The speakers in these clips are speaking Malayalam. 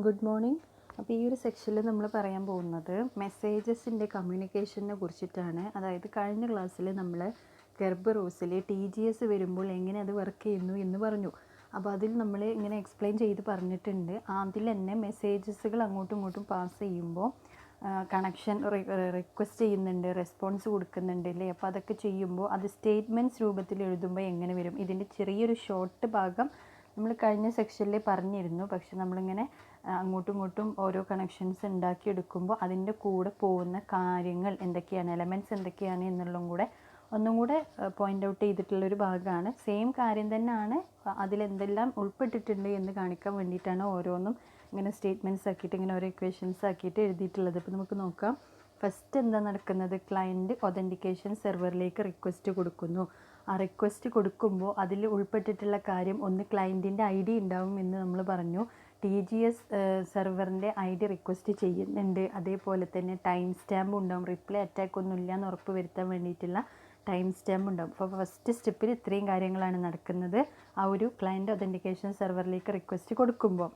Good morning. അപ്പോൾ ഈ ഒരു സെക്ഷനിൽ നമ്മൾ പറയാൻ പോകുന്നത് മെസ്സേജസിൻ്റെ കമ്മ്യൂണിക്കേഷനെ കുറിച്ചിട്ടാണ്. അതായത് കഴിഞ്ഞ ക്ലാസ്സിൽ നമ്മൾ കെർബറോസിൽ TGS വരുമ്പോൾ എങ്ങനെ അത് വർക്ക് ചെയ്യുന്നു എന്ന് പറഞ്ഞു. അപ്പോൾ അതിൽ നമ്മൾ ഇങ്ങനെ എക്സ്പ്ലെയിൻ ചെയ്ത് പറഞ്ഞിട്ടുണ്ട്. അതിൽ തന്നെ മെസ്സേജസുകൾ അങ്ങോട്ടും ഇങ്ങോട്ടും പാസ് ചെയ്യുമ്പോൾ കണക്ഷൻ റിക്വസ്റ്റ് ചെയ്യുന്നുണ്ട്, റെസ്പോൺസ് കൊടുക്കുന്നുണ്ട് അല്ലേ. അപ്പോൾ അതൊക്കെ ചെയ്യുമ്പോൾ അത് സ്റ്റേറ്റ്മെൻറ്റ്സ് രൂപത്തിൽ എഴുതുമ്പോൾ എങ്ങനെ വരും, ഇതിൻ്റെ ചെറിയൊരു ഷോർട്ട് ഭാഗം നമ്മൾ കഴിഞ്ഞ സെക്ഷനിൽ പറഞ്ഞിരുന്നു. പക്ഷെ നമ്മളിങ്ങനെ അങ്ങോട്ടും ഇങ്ങോട്ടും ഓരോ കണക്ഷൻസ് ഉണ്ടാക്കിയെടുക്കുമ്പോൾ അതിൻ്റെ കൂടെ പോകുന്ന കാര്യങ്ങൾ എന്തൊക്കെയാണ്, എലമെൻറ്റ്സ് എന്തൊക്കെയാണ് എന്നുള്ളതും കൂടെ ഒന്നും കൂടെ പോയിൻ്റ് ഔട്ട് ചെയ്തിട്ടുള്ളൊരു ഭാഗമാണ്. സെയിം കാര്യം തന്നെയാണ്, അതിലെന്തെല്ലാം ഉൾപ്പെട്ടിട്ടുണ്ട് എന്ന് കാണിക്കാൻ വേണ്ടിയിട്ടാണ് ഓരോന്നും ഇങ്ങനെ സ്റ്റേറ്റ്മെൻറ്റ്സ് ആക്കിയിട്ട് ഇങ്ങനെ ഓരോ ഇക്വേഷൻസ് ആക്കിയിട്ട് എഴുതിയിട്ടുള്ളത്. ഇപ്പോൾ നമുക്ക് നോക്കാം. ഫസ്റ്റ് എന്താ നടക്കുന്നത്, ക്ലയൻറ്റ് ഒതൻറ്റിക്കേഷൻ സെർവറിലേക്ക് റിക്വസ്റ്റ് കൊടുക്കുന്നു. ആ റിക്വസ്റ്റ് കൊടുക്കുമ്പോൾ അതിൽ ഉൾപ്പെട്ടിട്ടുള്ള കാര്യം ഒന്ന് ക്ലയൻറ്റിൻ്റെ ID ഉണ്ടാവും എന്ന് നമ്മൾ പറഞ്ഞു. TGS സെർവറിൻ്റെ ID റിക്വസ്റ്റ് ചെയ്യുന്നുണ്ട്. അതേപോലെ തന്നെ ടൈം സ്റ്റാമ്പ് ഉണ്ടാവും. റിപ്ലൈ അറ്റാക്ക് ഒന്നും ഇല്ല എന്ന് ഉറപ്പ് വരുത്താൻ വേണ്ടിയിട്ടുള്ള ടൈം സ്റ്റാമ്പ് ഉണ്ടാവും. അപ്പോൾ ഫസ്റ്റ് സ്റ്റെപ്പിൽ ഇത്രയും കാര്യങ്ങളാണ് നടക്കുന്നത് ആ ഒരു ക്ലയൻറ്റ് ഒതൻറ്റിക്കേഷൻ സെർവറിലേക്ക് റിക്വസ്റ്റ് കൊടുക്കുമ്പോൾ.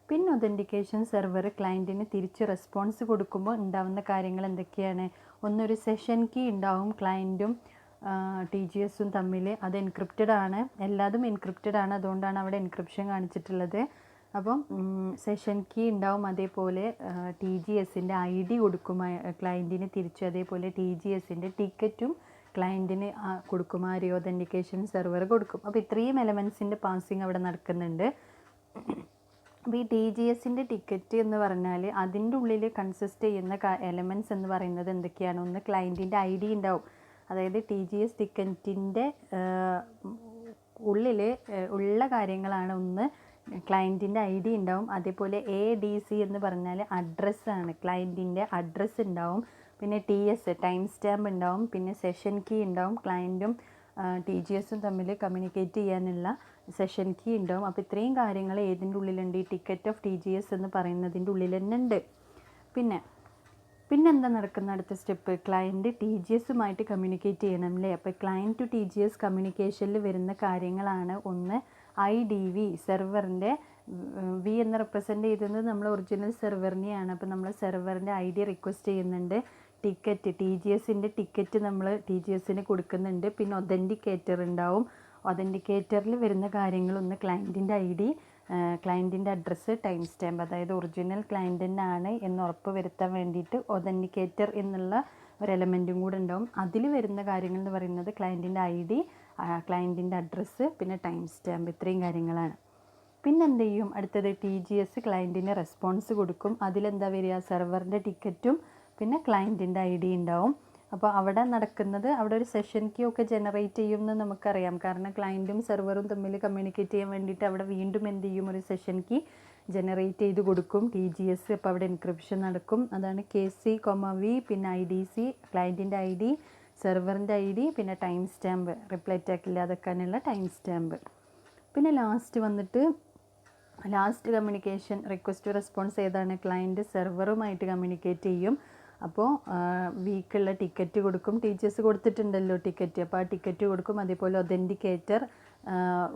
പിന്നെ ഒതൻറ്റിക്കേഷൻ സെർവർ ക്ലയൻറ്റിന് തിരിച്ച് റെസ്പോൺസ് കൊടുക്കുമ്പോൾ ഉണ്ടാവുന്ന കാര്യങ്ങൾ എന്തൊക്കെയാണ്, ഒന്നൊരു സെഷൻ കീ ഉണ്ടാവും ക്ലയൻറ്റും TGSഉം തമ്മിൽ. അത് എൻക്രിപ്റ്റഡ് ആണ്, എല്ലാതും എൻക്രിപ്റ്റഡ് ആണ്, അതുകൊണ്ടാണ് അവിടെ എൻക്രിപ്ഷൻ കാണിച്ചിട്ടുള്ളത്. അപ്പം സെഷൻ കീ ഉണ്ടാവും. അതേപോലെ TGSൻ്റെ ID കൊടുക്കും ക്ലയൻറ്റിന് തിരിച്ചു. അതേപോലെ TGSൻ്റെ ടിക്കറ്റും ക്ലയൻറ്റിന് കൊടുക്കും, ആ ഒരു ഒതൻറ്റിക്കേഷൻ സെർവർ കൊടുക്കും. അപ്പോൾ ഇത്രയും എലമെൻസിൻ്റെ പാസിങ് അവിടെ നടക്കുന്നുണ്ട്. അപ്പോൾ ഈ TGSൻ്റെ ടിക്കറ്റ് എന്ന് പറഞ്ഞാൽ അതിൻ്റെ ഉള്ളിൽ കൺസിസ്റ്റ് ചെയ്യുന്ന എലമെൻറ്റ്സ് എന്ന് പറയുന്നത് എന്തൊക്കെയാണ്, ഒന്ന് ക്ലയൻറ്റിൻ്റെ ID ഉണ്ടാവും. അതായത് TGS ടിക്കറ്റിൻ്റെ ഉള്ളിൽ ഉള്ള കാര്യങ്ങളാണ്. ഒന്ന് ക്ലയൻറ്റിൻ്റെ ID ഉണ്ടാവും. അതേപോലെ ADC എന്ന് പറഞ്ഞാൽ അഡ്രസ്സാണ്, ക്ലയൻറ്റിൻ്റെ അഡ്രസ്സ് ഉണ്ടാവും. പിന്നെ TS ടൈം സ്റ്റാമ്പ് ഉണ്ടാവും. പിന്നെ സെഷൻ കീ ഉണ്ടാവും, ക്ലയൻറ്റും TGSഉം തമ്മിൽ കമ്മ്യൂണിക്കേറ്റ് ചെയ്യാനുള്ള സെഷൻ കീ ഉണ്ടാവും. അപ്പോൾ ഇത്രയും കാര്യങ്ങൾ ഏതിൻ്റെ ഉള്ളിലുണ്ട്, ഈ ടിക്കറ്റ് ഓഫ് TGS എന്ന് പറയുന്നതിൻ്റെ ഉള്ളിൽ തന്നെ ഉണ്ട്. പിന്നെന്താ നടക്കുന്ന അടുത്ത സ്റ്റെപ്പ്, ക്ലയൻറ്റ് TGSുമായിട്ട് കമ്മ്യൂണിക്കേറ്റ് ചെയ്യണം അല്ലേ. അപ്പോൾ ക്ലയൻറ്റ് ടു TGS കമ്മ്യൂണിക്കേഷനിൽ വരുന്ന കാര്യങ്ങളാണ് ഒന്ന് IDV, സെർവറിൻ്റെ V എന്ന് റെപ്രസെൻ്റ് ചെയ്യുന്നത് നമ്മൾ ഒറിജിനൽ സെർവറിനെയാണ്. അപ്പോൾ നമ്മൾ സെർവറിൻ്റെ ID റിക്വസ്റ്റ് ചെയ്യുന്നുണ്ട്. ടിക്കറ്റ്, TGSൻ്റെ ടിക്കറ്റ് നമ്മൾ TGSന് കൊടുക്കുന്നുണ്ട്. പിന്നെ ഒതൻറ്റിക്കേറ്റർ ഉണ്ടാവും. ഒതൻറ്റിക്കേറ്ററിൽ വരുന്ന കാര്യങ്ങളൊന്ന് ക്ലയൻറ്റിൻ്റെ ID, ക്ലയൻറ്റിൻ്റെ അഡ്രസ്സ്, ടൈം സ്റ്റാമ്പ്. അതായത് ഒറിജിനൽ ക്ലയൻറ്റിനാണ് എന്ന് ഉറപ്പ് വരുത്താൻ വേണ്ടിയിട്ട് ഒതൻറ്റിക്കേറ്റർ എന്നുള്ള ഒരു എലമെൻറ്റും കൂടെ ഉണ്ടാവും. അതിൽ വരുന്ന കാര്യങ്ങൾ എന്ന് പറയുന്നത് ക്ലയൻറ്റിൻ്റെ ID, ക്ലയൻറ്റിൻ്റെ അഡ്രസ്സ്, പിന്നെ ടൈം സ്റ്റാമ്പ്. ഇത്രയും കാര്യങ്ങളാണ്. പിന്നെ എന്ത് ചെയ്യും, അടുത്തത് TGS ക്ലയൻറ്റിന് റെസ്പോൺസ് കൊടുക്കും. അതിലെന്താ വരിക, സെർവറിൻ്റെ ടിക്കറ്റും പിന്നെ ക്ലയൻറ്റിൻ്റെ ID ഉണ്ടാവും. അപ്പോൾ അവിടെ നടക്കുന്നത്, അവിടെ ഒരു സെഷൻ കീ ഒക്കെ ജനറേറ്റ് ചെയ്യുമെന്ന് നമുക്കറിയാം. കാരണം ക്ലയൻറ്റും സെർവറും തമ്മിൽ കമ്മ്യൂണിക്കേറ്റ് ചെയ്യാൻ വേണ്ടിയിട്ട് അവിടെ വീണ്ടും എന്ത് ചെയ്യും, ഒരു സെഷൻ കീ ജനറേറ്റ് ചെയ്ത് കൊടുക്കും TGS. അപ്പോൾ അവിടെ എൻക്രിപ്ഷൻ നടക്കും. അതാണ് KC, V, പിന്നെ IDC, ക്ലയൻറ്റിൻ്റെ ID, സെർവറിൻ്റെ ID, പിന്നെ ടൈം സ്റ്റാമ്പ്, റിപ്ലൈ അറ്റാക്ക് ഇല്ലാതെക്കാനുള്ള ടൈം സ്റ്റാമ്പ്. പിന്നെ ലാസ്റ്റ് കമ്മ്യൂണിക്കേഷൻ റിക്വസ്റ്റ് റെസ്പോൺസ് ഏതാണ്, ക്ലയൻറ്റ് സെർവറുമായിട്ട് കമ്മ്യൂണിക്കേറ്റ് ചെയ്യും. അപ്പോൾ വീക്കുള്ള ടിക്കറ്റ് കൊടുക്കും. TGS കൊടുത്തിട്ടുണ്ടല്ലോ ടിക്കറ്റ്, അപ്പോൾ ആ ടിക്കറ്റ് കൊടുക്കും. അതേപോലെ ഒതൻറ്റിക്കേറ്റർ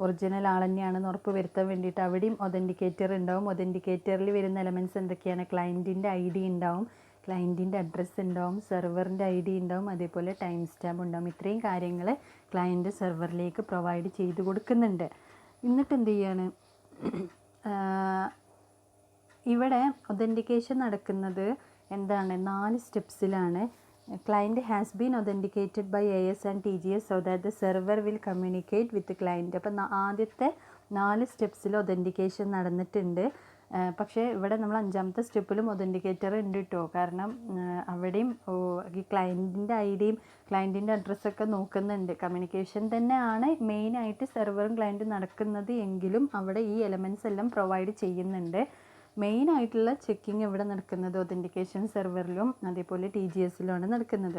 ഒറിജിനൽ ആൾ തന്നെയാണെന്ന് ഉറപ്പ് വരുത്താൻ വേണ്ടിയിട്ട് അവിടെയും ഒതൻറ്റിക്കേറ്റർ ഉണ്ടാവും. ഒതൻറ്റിക്കേറ്ററിൽ വരുന്ന എലമെൻറ്റ്സ് എന്തൊക്കെയാണ്, ക്ലയൻറ്റിൻ്റെ ID ഉണ്ടാവും, ക്ലയൻറ്റിൻ്റെ അഡ്രസ്സ് ഉണ്ടാവും, സെർവറിൻ്റെ ID ഉണ്ടാവും, അതേപോലെ ടൈം സ്റ്റാമ്പ് ഉണ്ടാവും. ഇത്രയും കാര്യങ്ങൾ ക്ലയൻറ്റ് സെർവറിലേക്ക് പ്രൊവൈഡ് ചെയ്ത് കൊടുക്കുന്നുണ്ട്. എന്നിട്ട് എന്ത് ചെയ്യാണ്, ഇവിടെ ഒതൻറ്റിക്കേഷൻ നടക്കുന്നത് എന്താണ്, 4 സ്റ്റെപ്സിലാണ്. Client has been authenticated by AS and TGS so that the server will communicate with client. അപ്പം ആദ്യത്തെ 4 സ്റ്റെപ്സിൽ ഒതൻറ്റിക്കേഷൻ നടന്നിട്ടുണ്ട്. പക്ഷേ ഇവിടെ നമ്മൾ 5ാമത്തെ സ്റ്റെപ്പിലും ഒതൻറ്റിക്കേറ്റർ ഉണ്ട് കേട്ടോ. കാരണം അവിടെയും ഈ ക്ലയൻറ്റിൻ്റെ IDയും ക്ലയൻറ്റിൻ്റെ അഡ്രസ്സൊക്കെ നോക്കുന്നുണ്ട്. കമ്മ്യൂണിക്കേഷൻ തന്നെയാണ് മെയിനായിട്ട് സെർവറും ക്ലയൻറ്റും നടക്കുന്നത് എങ്കിലും അവിടെ ഈ എലമെൻറ്റ്സ് എല്ലാം പ്രൊവൈഡ് ചെയ്യുന്നുണ്ട്. മെയിനായിട്ടുള്ള ചെക്കിങ് എവിടെ നടക്കുന്നത്, ഒതൻറ്റിക്കേഷൻ സെർവറിലും അതേപോലെ TGSലുമാണ് നടക്കുന്നത്.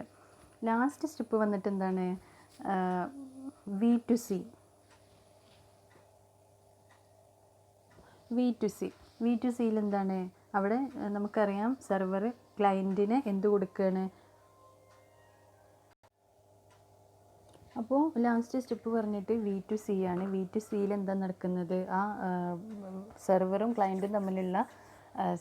ലാസ്റ്റ് സ്റ്റെപ്പ് വന്നിട്ട് എന്താണ്, V2C എന്താണ്, അവിടെ നമുക്കറിയാം സെർവർ ക്ലയൻറ്റിന് എന്ത് കൊടുക്കുകയാണ്. അപ്പോൾ ലാസ്റ്റ് സ്റ്റെപ്പ് പറഞ്ഞിട്ട് V2C ആണ്. V2Cയിൽ എന്താ നടക്കുന്നത്, ആ സെർവറും ക്ലയൻറ്റും തമ്മിലുള്ള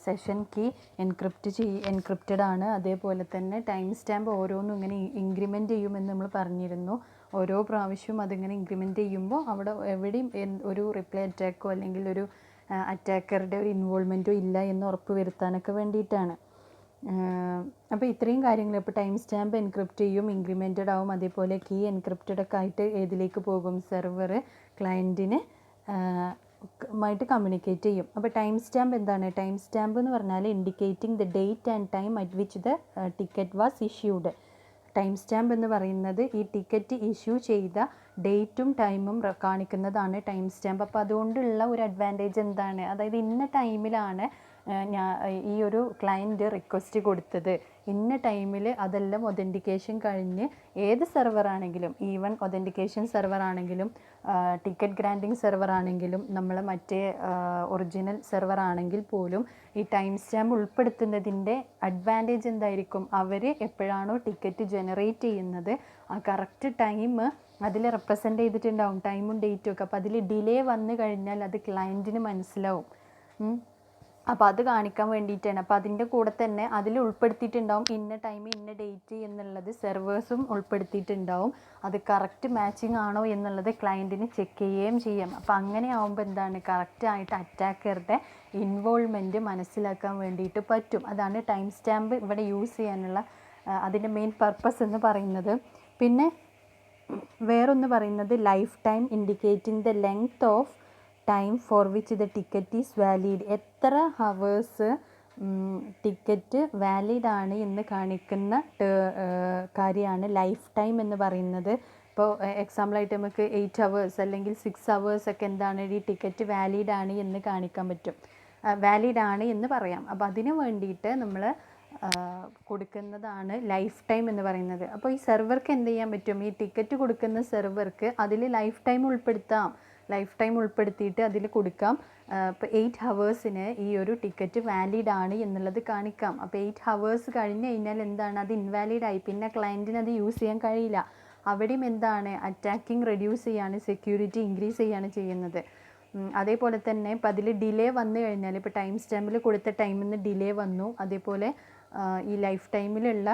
സെഷൻ കീ എൻക്രിപ്റ്റഡ് ആണ്. അതേപോലെ തന്നെ ടൈം സ്റ്റാമ്പ് ഓരോന്നും ഇങ്ങനെ ഇൻക്രിമെൻറ്റ് ചെയ്യുമെന്ന് നമ്മൾ പറഞ്ഞിരുന്നു. ഓരോ പ്രാവശ്യവും അതിങ്ങനെ ഇൻക്രിമെൻറ്റ് ചെയ്യുമ്പോൾ അവിടെ എവിടെയും ഒരു റിപ്ലൈ അറ്റാക്കോ അല്ലെങ്കിൽ ഒരു അറ്റാക്കറുടെ ഒരു ഇൻവോൾവ്മെൻറ്റോ ഇല്ല എന്ന് ഉറപ്പ് വരുത്താനൊക്കെ വേണ്ടിയിട്ടാണ്. അപ്പോൾ ഇത്രയും കാര്യങ്ങൾ, ഇപ്പോൾ ടൈം സ്റ്റാമ്പ് എൻക്രിപ്റ്റ് ചെയ്യും, ഇൻക്രിമെൻറ്റഡ് ആവും, അതേപോലെ കീ എൻക്രിപ്റ്റഡ് ഒക്കെ ആയിട്ട് ഏതിലേക്ക് പോകും, സെർവർ ക്ലയൻറ്റിന് മായിട്ട് കമ്മ്യൂണിക്കേറ്റ് ചെയ്യും. അപ്പോൾ ടൈം സ്റ്റാമ്പ് എന്താണ്? ടൈം സ്റ്റാമ്പ് എന്ന് പറഞ്ഞാൽ indicating the date and time at which the ticket was issued. Time stamp എന്ന് പറയുന്നത് ഈ ടിക്കറ്റ് ഇഷ്യൂ ചെയ്ത ഡേറ്റും ടൈമും കാണിക്കുന്നതാണ് ടൈം സ്റ്റാമ്പ്. അപ്പോൾ അതുകൊണ്ടുള്ള ഒരു അഡ്വാൻറ്റേജ് എന്താണ്? അതായത് ഇന്ന ടൈമിലാണ് ഈ ഒരു ക്ലയൻറ്റ് റിക്വസ്റ്റ് കൊടുത്തത്, ഇന്ന ടൈമിൽ അതെല്ലാം ഒതൻറ്റിക്കേഷൻ കഴിഞ്ഞ് ഏത് സെർവറാണെങ്കിലും, ഈവൻ ഒതൻറ്റിക്കേഷൻ സെർവർ ആണെങ്കിലും ടിക്കറ്റ് ഗ്രാൻഡിങ് സെർവർ ആണെങ്കിലും നമ്മൾ മറ്റേ ഒറിജിനൽ സെർവർ ആണെങ്കിൽ പോലും ഈ ടൈം സ്റ്റാമ്പ് ഉൾപ്പെടുത്തുന്നതിൻ്റെ അഡ്വാൻറ്റേജ് എന്തായിരിക്കും? അവർ എപ്പോഴാണോ ടിക്കറ്റ് ജനറേറ്റ് ചെയ്യുന്നത് ആ കറക്റ്റ് ടൈം അതിൽ റെപ്രസെൻ്റ് ചെയ്തിട്ടുണ്ടാവും, ടൈമും ഡേറ്റും ഒക്കെ. അപ്പോൾ അതിൽ ഡിലേ വന്നു കഴിഞ്ഞാൽ അത് ക്ലയൻറ്റിന് മനസ്സിലാവും. അപ്പോൾ അത് കാണിക്കാൻ വേണ്ടിയിട്ടാണ്. അപ്പോൾ അതിൻ്റെ കൂടെ തന്നെ അതിൽ ഉൾപ്പെടുത്തിയിട്ടുണ്ടാവും ഇന്ന ടൈം ഇന്ന ഡേറ്റ് എന്നുള്ളത്, സെർവേഴ്സും ഉൾപ്പെടുത്തിയിട്ടുണ്ടാവും. അത് കറക്റ്റ് മാച്ചിങ് ആണോ എന്നുള്ളത് ക്ലയൻറ്റിന് ചെക്ക് ചെയ്യുകയും ചെയ്യാം. അപ്പോൾ അങ്ങനെ ആകുമ്പോൾ എന്താണ്, കറക്റ്റായിട്ട് അറ്റാക്കറുടെ ഇൻവോൾവ്മെൻറ്റ് മനസ്സിലാക്കാൻ വേണ്ടിയിട്ട് പറ്റും. അതാണ് ടൈം സ്റ്റാമ്പ് ഇവിടെ യൂസ് ചെയ്യാനുള്ള അതിൻ്റെ മെയിൻ പർപ്പസ് എന്ന് പറയുന്നത്. പിന്നെ വേറൊന്ന് പറയുന്നത് life time indicating the length of time for which the ticket is valid. എത്ര ഹവേഴ്സ് ടിക്കറ്റ് വാലിഡ് ആണ് എന്ന് കാണിക്കുന്ന കാര്യമാണ് ലൈഫ് ടൈം എന്ന് പറയുന്നത്. ഇപ്പോൾ എക്സാമ്പിളായിട്ട് നമുക്ക് 8 hours അല്ലെങ്കിൽ 6 hours ഒക്കെ എന്താണ്, ഈ ടിക്കറ്റ് വാലിഡ് ആണ് എന്ന് കാണിക്കാൻ പറ്റും, വാലിഡ് ആണ് എന്ന് പറയാം. അപ്പോൾ അതിന് വേണ്ടിയിട്ട് നമ്മൾ കൊടുക്കുന്നതാണ് ലൈഫ് ടൈം എന്ന് പറയുന്നത്. അപ്പോൾ ഈ സെർവർക്ക് എന്ത് ചെയ്യാൻ പറ്റും? ഈ ടിക്കറ്റ് കൊടുക്കുന്ന സെർവർക്ക് അതിൽ ലൈഫ് ടൈം ഉൾപ്പെടുത്താം. ലൈഫ് ടൈം ഉൾപ്പെടുത്തിയിട്ട് അതിൽ കൊടുക്കാം. ഇപ്പോൾ 8 hours ഈ ഒരു ടിക്കറ്റ് വാലിഡ് ആണ് എന്നുള്ളത് കാണിക്കാം. അപ്പോൾ 8 hours കഴിഞ്ഞ് കഴിഞ്ഞാൽ എന്താണ്, അത് ഇൻവാലിഡ് ആയി, പിന്നെ ക്ലയൻറ്റിന് അത് യൂസ് ചെയ്യാൻ കഴിയില്ല. അവിടെയും എന്താണ്, അറ്റാക്കിങ് റെഡ്യൂസ് ചെയ്യാണ്, സെക്യൂരിറ്റി ഇൻക്രീസ് ചെയ്യാണ് ചെയ്യുന്നത്. അതേപോലെ തന്നെ ഇപ്പോൾ അതിൽ ഡിലേ വന്നു കഴിഞ്ഞാൽ, ഇപ്പോൾ ടൈം സ്റ്റാമ്പിൽ കൊടുത്ത ടൈമിൽ നിന്ന് ഡിലേ വന്നു, അതേപോലെ ഈ ലൈഫ് ടൈമിലുള്ള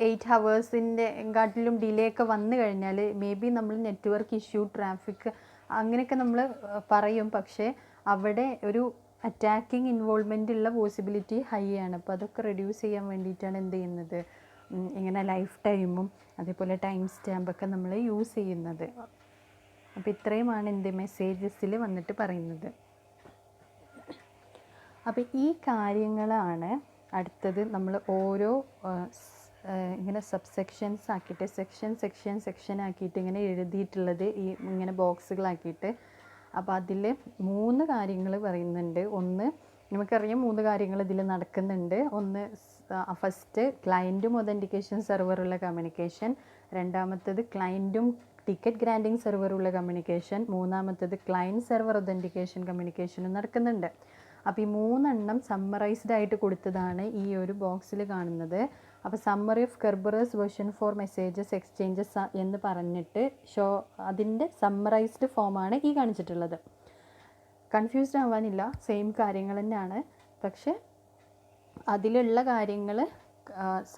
8 ഹവേഴ്സിൻ്റെ കാട്ടിലും ഡിലേ ഒക്കെ വന്നു കഴിഞ്ഞാൽ മേ ബി നമ്മൾ നെറ്റ്വർക്ക് ഇഷ്യൂ, ട്രാഫിക് അങ്ങനെയൊക്കെ നമ്മൾ പറയും. പക്ഷേ അവിടെ ഒരു അറ്റാക്കിങ് ഇൻവോൾവ്മെൻ്റ് ഉള്ള പോസിബിലിറ്റി ഹൈ ആണ്. അപ്പോൾ അതൊക്കെ റെഡ്യൂസ് ചെയ്യാൻ വേണ്ടിയിട്ടാണ് എന്ത് ചെയ്യുന്നത്, ഇങ്ങനെ ലൈഫ് ടൈമും അതേപോലെ ടൈം സ്റ്റാമ്പൊക്കെ നമ്മൾ യൂസ് ചെയ്യുന്നത്. അപ്പോൾ ഇത്രയുമാണ് എൻ്റെ മെസ്സേജസിൽ വന്നിട്ട് പറയുന്നത്. അപ്പോൾ ഈ കാര്യങ്ങളാണ് അടുത്തത് നമ്മൾ ഓരോ ഇങ്ങനെ സെക്ഷൻസ് ആക്കിയിട്ട് സെക്ഷൻ ആക്കിയിട്ട് ഇങ്ങനെ എഴുതിയിട്ടുള്ളത്, ഈ ഇങ്ങനെ ബോക്സുകളാക്കിയിട്ട്. അപ്പോൾ അതിൽ 3 കാര്യങ്ങൾ പറയുന്നുണ്ട്. ഒന്ന് നമുക്കറിയാം 3 കാര്യങ്ങൾ ഇതിൽ നടക്കുന്നുണ്ട്. ഒന്ന് ഫസ്റ്റ് ക്ലയൻറ്റും ഒതൻറ്റിക്കേഷൻ സെർവറുള്ള കമ്മ്യൂണിക്കേഷൻ, രണ്ടാമത്തേത് ക്ലയൻറ്റും ടിക്കറ്റ് ഗ്രാൻഡിങ് സെർവറുള്ള കമ്മ്യൂണിക്കേഷൻ, മൂന്നാമത്തേത് ക്ലയൻറ്റ് സെർവർ ഒതൻറ്റിക്കേഷൻ കമ്മ്യൂണിക്കേഷനും നടക്കുന്നുണ്ട്. അപ്പോൾ ഈ 3 എണ്ണം സമ്മറൈസ്ഡ് ആയിട്ട് കൊടുത്തതാണ് ഈ ഒരു ബോക്സിൽ കാണുന്നത്. അപ്പോൾ summary of Kerberos version four messages exchanges എന്ന് പറഞ്ഞിട്ട് അതിൻ്റെ സമ്മറൈസ്ഡ് ഫോമാണ് ഈ കാണിച്ചിട്ടുള്ളത്. കൺഫ്യൂസ്ഡ് ആവാനില്ല, സെയിം കാര്യങ്ങൾ തന്നെയാണ്. പക്ഷേ അതിലുള്ള കാര്യങ്ങൾ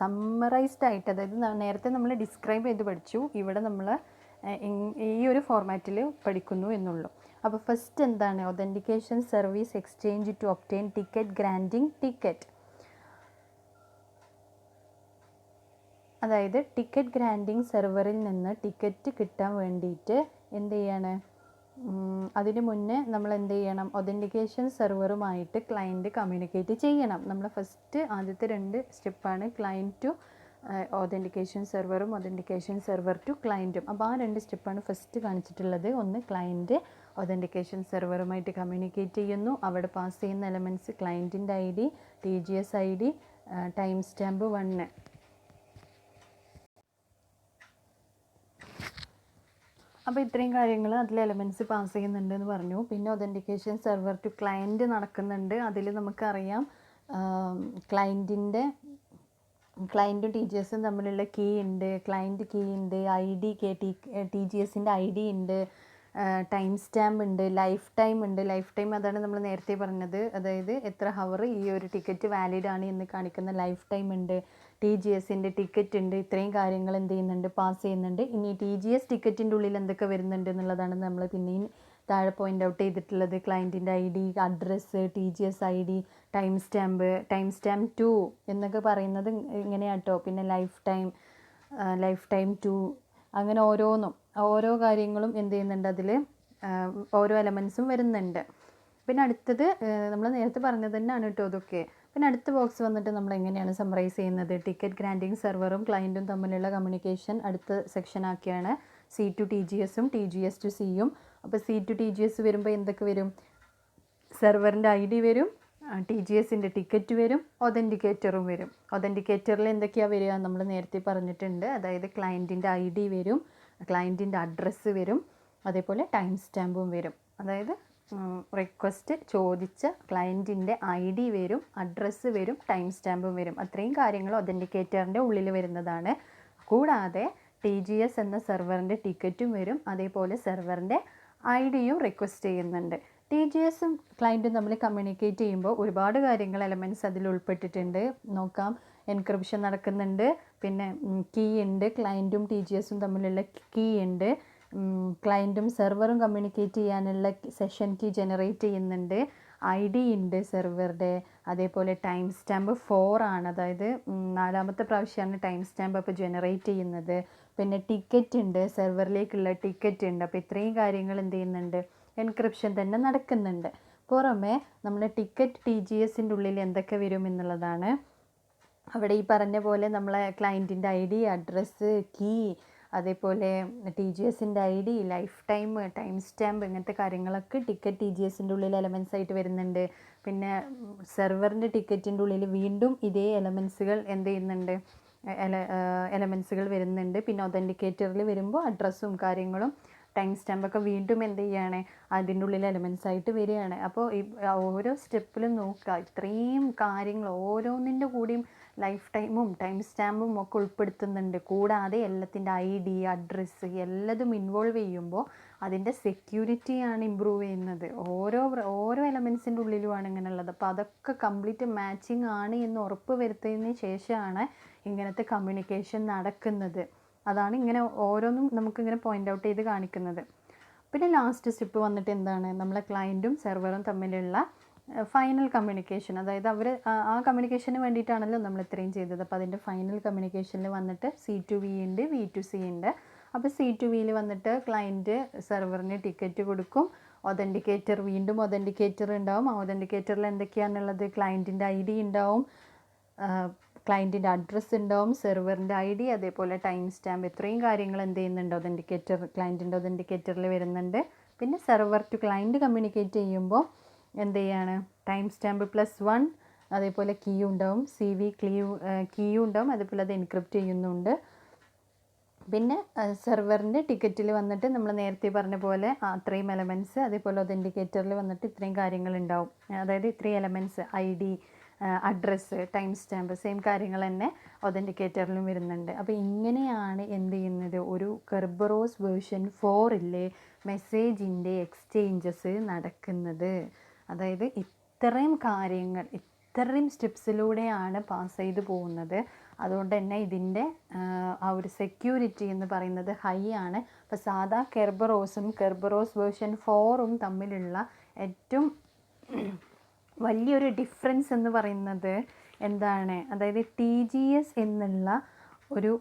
സമ്മറൈസ്ഡ് ആയിട്ട്, അതായത് നേരത്തെ നമ്മൾ ഡിസ്ക്രൈബ് ചെയ്ത് പഠിച്ചു, ഇവിടെ നമ്മൾ ഈ ഒരു ഫോർമാറ്റിൽ പഠിക്കുന്നു എന്നുള്ളൂ. അപ്പോൾ ഫസ്റ്റ് എന്താണ്, authentication service exchange to obtain ticket granting ticket. അതായത് ടിക്കറ്റ് ഗ്രാൻഡിങ് സെർവറിൽ നിന്ന് ടിക്കറ്റ് കിട്ടാൻ വേണ്ടിയിട്ട് എന്ത് ചെയ്യാണ്, അതിന് മുന്നേ നമ്മൾ എന്ത് ചെയ്യണം, ഒതൻറ്റിക്കേഷൻ സെർവറുമായിട്ട് ക്ലയൻറ്റ് കമ്മ്യൂണിക്കേറ്റ് ചെയ്യണം. നമ്മൾ ഫസ്റ്റ് ആദ്യത്തെ 2 സ്റ്റെപ്പാണ് ക്ലയൻറ്റ് ടു ഒതൻറ്റിക്കേഷൻ സെർവറും ഒതൻറ്റിക്കേഷൻ സെർവർ ടു ക്ലയൻറ്റും. അപ്പോൾ ആ 2 സ്റ്റെപ്പാണ് ഫസ്റ്റ് കാണിച്ചിട്ടുള്ളത്. ഒന്ന് ക്ലയൻറ്റ് ഒതൻറ്റിക്കേഷൻ സെർവറുമായിട്ട് കമ്മ്യൂണിക്കേറ്റ് ചെയ്യുന്നു, അവിടെ പാസ് ചെയ്യുന്ന എലമെൻറ്റ്സ് ക്ലയൻറ്റിൻ്റെ ID, TGS ID, time stamp 1. അപ്പോൾ ഇത്രയും കാര്യങ്ങൾ അതിൽ എലമെൻറ്റ്സ് പാസ് ചെയ്യുന്നുണ്ട് എന്ന് പറഞ്ഞു. പിന്നെ ഒതൻറ്റിക്കേഷൻ സെർവർ ടു ക്ലയൻറ്റ് നടക്കുന്നുണ്ട്. അതിൽ നമുക്കറിയാം ക്ലയൻറ്റും TGSും തമ്മിലുള്ള കീ ഉണ്ട്, ക്ലയൻറ്റ് കീ ഉണ്ട്, ID TGSൻ്റെ ID ഉണ്ട്, ടൈം സ്റ്റാമ്പ് ഉണ്ട്, ലൈഫ് ടൈം ഉണ്ട്. ലൈഫ് ടൈം അതാണ് നമ്മൾ നേരത്തെ പറഞ്ഞത്, അതായത് എത്ര ഹവർ ഈ ഒരു ടിക്കറ്റ് വാലിഡ് ആണ് എന്ന് കാണിക്കുന്ന ലൈഫ് ടൈം ഉണ്ട്. TGSൻ്റെ ടിക്കറ്റ് ഉണ്ട്. ഇത്രയും കാര്യങ്ങൾ എന്ത് ചെയ്യുന്നുണ്ട്, പാസ് ചെയ്യുന്നുണ്ട്. ഇനി TGS ടിക്കറ്റിൻ്റെ ഉള്ളിൽ എന്തൊക്കെ വരുന്നുണ്ട് എന്നുള്ളതാണ് നമ്മൾ പിന്നെയും താഴെ പോയിൻ്റ് ഔട്ട് ചെയ്തിട്ടുള്ളത്. ക്ലയൻറ്റിൻ്റെ ID, address, TGS ID, time stamp 2 എന്നൊക്കെ പറയുന്നത് ഇങ്ങനെയാട്ടോ. പിന്നെ ലൈഫ് ടൈം 2 അങ്ങനെ ഓരോ കാര്യങ്ങളും എന്ത് ചെയ്യുന്നുണ്ട്, അതിൽ ഓരോ എലമെൻസും വരുന്നുണ്ട്. പിന്നെ അടുത്തത് നമ്മൾ നേരത്തെ പറഞ്ഞത് തന്നെയാണ് കേട്ടോ ഇതൊക്കെ. പിന്നെ അടുത്ത ബോക്സ് വന്നിട്ട് നമ്മൾ എങ്ങനെയാണ് സമ്മറൈസ് ചെയ്യുന്നത്, ടിക്കറ്റ് ഗ്രാൻഡിങ് സെർവറും ക്ലയൻറ്റും തമ്മിലുള്ള കമ്മ്യൂണിക്കേഷൻ അടുത്ത സെക്ഷൻ ആക്കിയാണ്. C to TGSഉം TGS to Cയും. അപ്പോൾ C to TGS വരുമ്പോൾ എന്തൊക്കെ വരും, സെർവറിൻ്റെ ID വരും, TGSൻ്റെ ടിക്കറ്റ് വരും, ഒതൻറ്റിക്കേറ്ററും വരും. ഒതൻറ്റിക്കേറ്ററിൽ എന്തൊക്കെയാണ് വരിക, നമ്മൾ നേരത്തെ പറഞ്ഞിട്ടുണ്ട്. അതായത് ക്ലയൻറ്റിൻ്റെ ID വരും, ക്ലയൻറ്റിൻ്റെ അഡ്രസ്സ് വരും, അതേപോലെ ടൈം സ്റ്റാമ്പും വരും. അതായത് റിക്വസ്റ്റ് ചോദിച്ച ക്ലയൻറ്റിൻ്റെ ID വരും, അഡ്രസ്സ് വരും, ടൈം സ്റ്റാമ്പും വരും. അത്രയും കാര്യങ്ങൾ ഒതൻറ്റിക്കേറ്ററിൻ്റെ ഉള്ളിൽ വരുന്നതാണ്. കൂടാതെ TGS എന്ന സെർവറിൻ്റെ ടിക്കറ്റും വരും, അതേപോലെ സെർവറിൻ്റെ IDയും റിക്വസ്റ്റ് ചെയ്യുന്നുണ്ട്. TGSും ക്ലയൻറ്റും തമ്മിൽ കമ്മ്യൂണിക്കേറ്റ് ചെയ്യുമ്പോൾ ഒരുപാട് കാര്യങ്ങൾ എലമെൻറ്റ്സ് അതിൽ ഉൾപ്പെട്ടിട്ടുണ്ട്. നോക്കാം, എൻക്രിപ്ഷൻ നടക്കുന്നുണ്ട്, പിന്നെ കീ ഉണ്ട്, ക്ലയൻറ്റും TGSും തമ്മിലുള്ള കീ ഉണ്ട്, ക്ലയൻറ്റും സെർവറും കമ്മ്യൂണിക്കേറ്റ് ചെയ്യാനുള്ള സെഷൻ കീ ജനറേറ്റ് ചെയ്യുന്നുണ്ട്, ID ഉണ്ട് സെർവറുടെ, അതേപോലെ ടൈം സ്റ്റാമ്പ് 4 ആണ്, അതായത് 4ാമത്തെ പ്രാവശ്യമാണ് ടൈം സ്റ്റാമ്പ് അപ്പോൾ ജനറേറ്റ് ചെയ്യുന്നത്. പിന്നെ ടിക്കറ്റ് ഉണ്ട്, സെർവറിലേക്കുള്ള ടിക്കറ്റ് ഉണ്ട്. അപ്പോൾ ഇത്രയും കാര്യങ്ങൾ എന്ത് ചെയ്യുന്നുണ്ട്, എൻക്രിപ്ഷൻ തന്നെ നടക്കുന്നുണ്ട്. പുറമെ നമ്മുടെ ടിക്കറ്റ് TGSൻ്റെ ഉള്ളിൽ എന്തൊക്കെ വരും എന്നുള്ളതാണ്. അവിടെ ഈ പറഞ്ഞ പോലെ നമ്മളെ ക്ലയൻറ്റിൻ്റെ ID, അഡ്രസ്സ്, കീ, അതേപോലെ TGSൻ്റെ ID, life time, time stamp, ഇങ്ങനത്തെ കാര്യങ്ങളൊക്കെ ടിക്കറ്റ് TGSൻ്റെ ഉള്ളിൽ എലമെൻറ്റ്സ് ആയിട്ട് വരുന്നുണ്ട്. പിന്നെ സെർവറിൻ്റെ ടിക്കറ്റിൻ്റെ ഉള്ളിൽ വീണ്ടും ഇതേ എലമെൻറ്റ്സുകൾ എന്ത് ചെയ്യുന്നുണ്ട്, എലമെൻറ്റ്സുകൾ വരുന്നുണ്ട്. പിന്നെ ഒതൻറ്റിക്കേറ്ററിൽ വരുമ്പോൾ അഡ്രസ്സും കാര്യങ്ങളും ടൈം സ്റ്റാമ്പൊക്കെ വീണ്ടും എന്ത് ചെയ്യുകയാണ്, അതിൻ്റെ ഉള്ളിൽ എലമെൻറ്റ്സ് ആയിട്ട് വരികയാണ്. അപ്പോൾ ഓരോ സ്റ്റെപ്പിലും നോക്കുക, ഇത്രയും കാര്യങ്ങൾ ഓരോന്നിൻ്റെ കൂടിയും ലൈഫ് ടൈമും ടൈം സ്റ്റാമ്പും ഒക്കെ ഉൾപ്പെടുത്തുന്നുണ്ട്. കൂടാതെ എല്ലാത്തിൻ്റെ ID, അഡ്രസ്സ് എല്ലാതും ഇൻവോൾവ് ചെയ്യുമ്പോൾ അതിൻ്റെ സെക്യൂരിറ്റിയാണ് ഇമ്പ്രൂവ് ചെയ്യുന്നത്. ഓരോ എലമെൻറ്റ്സിൻ്റെ ഉള്ളിലുമാണ് ഇങ്ങനെയുള്ളത്. അപ്പോൾ അതൊക്കെ കംപ്ലീറ്റ് മാച്ചിങ് ആണ് എന്ന് ഉറപ്പ് വരുത്തിയതിന് ശേഷമാണ് ഇങ്ങനത്തെ കമ്മ്യൂണിക്കേഷൻ നടക്കുന്നത്. അതാണ് ഇങ്ങനെ ഓരോന്നും നമുക്കിങ്ങനെ പോയിൻ്റ് ഔട്ട് ചെയ്ത് കാണിക്കുന്നത്. പിന്നെ ലാസ്റ്റ് സ്റ്റെപ്പ് വന്നിട്ട് എന്താണ്, നമ്മളെ ക്ലയൻറ്റും സെർവറും തമ്മിലുള്ള ഫൈനൽ കമ്മ്യൂണിക്കേഷൻ. അതായത് അവർ ആ കമ്മ്യൂണിക്കേഷന് വേണ്ടിയിട്ടാണല്ലോ നമ്മൾ ഇത്രയും ചെയ്തത്. അപ്പോൾ അതിൻ്റെ ഫൈനൽ കമ്മ്യൂണിക്കേഷനിൽ വന്നിട്ട് C to V ഉണ്ട്, V to C ഉണ്ട്. അപ്പോൾ C to Vയിൽ വന്നിട്ട് ക്ലയൻറ്റ് സെർവറിന് ടിക്കറ്റ് കൊടുക്കും, ഒതൻറ്റിക്കേറ്റർ വീണ്ടും ഒതൻറ്റിക്കേറ്റർ ഉണ്ടാവും. ആ ഒതൻറ്റിക്കേറ്ററിൽ എന്തൊക്കെയാണുള്ളത്, ക്ലയൻറ്റിൻ്റെ ID ഉണ്ടാവും, ക്ലയൻറ്റിൻ്റെ അഡ്രസ്സ് ഉണ്ടാവും, സെർവറിൻ്റെ ID, അതേപോലെ ടൈം സ്റ്റാമ്പ്, ഇത്രയും കാര്യങ്ങൾ എന്ത് ചെയ്യുന്നുണ്ട്, ക്ലയൻറ്റിൻ്റെ ഒതൻറ്റിക്കേറ്ററിൽ വരുന്നുണ്ട്. പിന്നെ സെർവർ ടു ക്ലയൻറ്റ് കമ്മ്യൂണിക്കേറ്റ് ചെയ്യുമ്പോൾ എന്ത് ചെയ്യാണ്, ടൈം സ്റ്റാമ്പ് +1, അതേപോലെ കീ ഉണ്ടാവും, CV കീയും ഉണ്ടാവും, അതേപോലെ അത് എൻക്രിപ്റ്റ് ചെയ്യുന്നുണ്ട്. പിന്നെ സെർവറിൻ്റെ ടിക്കറ്റിൽ വന്നിട്ട് നമ്മൾ നേരത്തെ പറഞ്ഞ പോലെ അത്രയും എലമെൻറ്റ്സ്, അതേപോലെ ഒതൻറ്റിക്കേറ്ററിൽ വന്നിട്ട് ഇത്രയും കാര്യങ്ങളുണ്ടാവും. അതായത് ഇത്രയും elements ID, address, time stamp, same കാര്യങ്ങൾ തന്നെ ഒതൻറ്റിക്കേറ്ററിലും വരുന്നുണ്ട്. അപ്പോൾ ഇങ്ങനെയാണ് എന്ത് ചെയ്യുന്നത്, ഒരു കെർബറോസ് വേർഷൻ 4ലെ മെസ്സേജിൻ്റെ എക്സ്ചേഞ്ചസ് നടക്കുന്നത്. അതായത് ഇത്രയും കാര്യങ്ങൾ ഇത്രയും സ്റ്റെപ്സിലൂടെയാണ് പാസ് ചെയ്ത് പോകുന്നത്. അതുകൊണ്ട് തന്നെ ഇതിൻ്റെ ആ ഒരു സെക്യൂരിറ്റി എന്ന് പറയുന്നത് ഹൈ ആണ്. അപ്പോൾ സാധാ കെർബറോസും കെർബറോസ് വേർഷൻ 4ഉം തമ്മിലുള്ള ഏറ്റവും വലിയൊരു ഡിഫറൻസ് എന്ന് പറയുന്നത് എന്താണ്, അതായത് TGS എന്നുള്ള ഒരു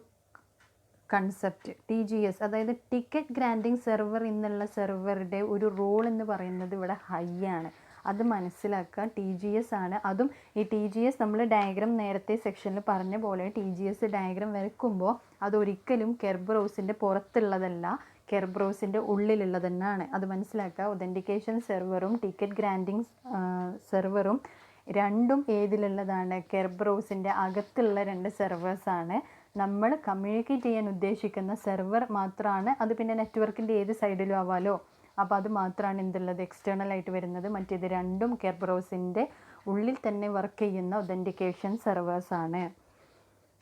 കൺസെപ്റ്റ്, TGS അതായത് ടിക്കറ്റ് ഗ്രാൻഡിങ് സെർവർ എന്നുള്ള സെർവറുടെ ഒരു റോൾ എന്ന് പറയുന്നത് ഇവിടെ ഹൈ ആണ്. അത് മനസ്സിലാക്കുക, TGS ആണ്. അതും ഈ TGS നമ്മൾ ഡയഗ്രാം നേരത്തെ സെക്ഷനിൽ പറഞ്ഞ പോലെ TGS ഡയഗ്രാം വരയ്ക്കുമ്പോൾ അതൊരിക്കലും കെർബറോസിൻ്റെ പുറത്തുള്ളതല്ല, കെർബറോസിൻ്റെ ഉള്ളിലുള്ളത് തന്നെയാണ്. അത് മനസ്സിലാക്കുക. ഒതൻറ്റിക്കേഷൻ സെർവറും ടിക്കറ്റ് ഗ്രാൻഡിങ് സെർവറും രണ്ടും ഏതിലുള്ളതാണ്, കെർബറോസിൻ്റെ അകത്തുള്ള 2 സെർവേഴ്സാണ്. നമ്മൾ കമ്മ്യൂണിക്കേറ്റ് ചെയ്യാൻ ഉദ്ദേശിക്കുന്ന സെർവർ മാത്രമാണ് അത്. പിന്നെ നെറ്റ്വർക്കിൻ്റെ ഏത് സൈഡിലും ആവാമല്ലോ. അപ്പോൾ അത് മാത്രമാണ് എന്തുള്ളത്, എക്സ്റ്റേണൽ ആയിട്ട് വരുന്നത്. മറ്റേത് രണ്ടും കെർബറോസിൻ്റെ ഉള്ളിൽ തന്നെ വർക്ക് ചെയ്യുന്ന ഒതൻറ്റിക്കേഷൻ സെർവേഴ്സാണ്.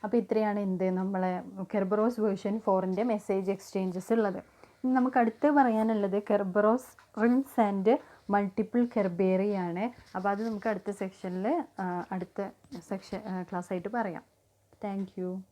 അപ്പോൾ ഇത്രയാണ് നമ്മളെ കെർബറോസ് വേർഷൻ 4ൻ്റെ മെസ്സേജ് എക്സ്ചേഞ്ചസ് ഉള്ളത്. നമുക്ക് അടുത്ത് പറയാനുള്ളത് കെർബറോസ് റിംസ് ആൻഡ് മൾട്ടിപ്പിൾ കെർബേറിയാണ്. അപ്പോൾ അത് നമുക്ക് അടുത്ത സെക്ഷനിൽ അടുത്ത ക്ലാസ്സായിട്ട് പറയാം. Thank you.